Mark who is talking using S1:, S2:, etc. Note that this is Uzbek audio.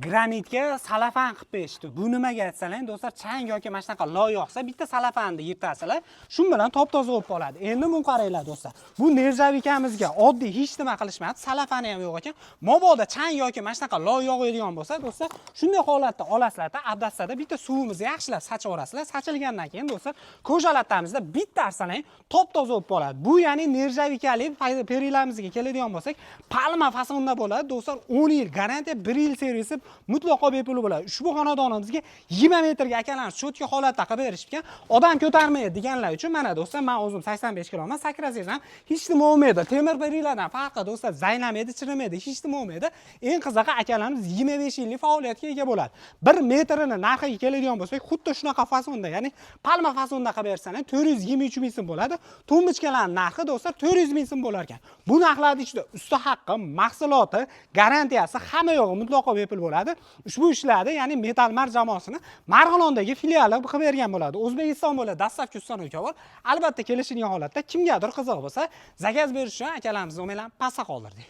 S1: Granitga salafan qilib berishdi. Bu nimaga aytsalar, do'stlar, chang yoki mana shunaqa loy yoqsa, bitta salafanni yirtasizlar, shu bilan top-toza bo'lib qoladi. Endi buni qaranglar do'stlar. Bu nerjavikamizga oddiy hech nima qilishmadi, salafani ham yo'q ekan. Mabodo chang yoki mana shunaqa loy yog'adigan bo'lsa, do'stlar, shunday holatda olasizlar-da, abdastada bitta suvimizni yaxshilab sachaverasizlar. Sachilgandan keyin do'stlar, ko'jalatamizda bitta arsalang top-toza bo'lib qoladi. Bu ya'ni nerjavikalik perilarimizga keladigan bo'lsak, palma fasonda bo'ladi, do'stlar, 10 yil garantiya, 1 yil servisi mutlaqo bepul bo'ladi. Ushbu xonadonimizga 20 metrga akalarimiz cho'tki holatda qilib berishgan. Odam ko'tarmaydi deganlar uchun mana do'stlar, men o'zim 85 kiloman, sakrasangiz ham hech nima bo'lmaydi. Temir berilardan farqi do'stlar, zaynamaydi, chirimaydi, hech nima bo'lmaydi. Eng qizig'i akalarimiz 25 yillik faoliyatga ega bo'ladi. 1 metrini narxiga keladigan bo'lsak, xuddi shunaqa fasonda, ya'ni palma fasonda qilib bersangiz 423 ming so'm bo'ladi. Tumbichkalarning narxi do'stlar 400 ming so'm bo'lar ekan. Bu narxlarning ichida usta haqqi, mahsuloti, garantiyasi hamma yo'g'i mutlaqo bepul bo'ladi. Ushbu ishlarni, ya'ni Metalmar jamoasini Marg'ilondagi filiali qilib bergan bo'ladi. O'zbekiston bo'ylab dastlabki ustanovka bor. Albatta kelishilgan holatda kimgadir qiziq bo'lsa, zakaz berish uchun akalarimiz nomerlarini pastga qoldirdik.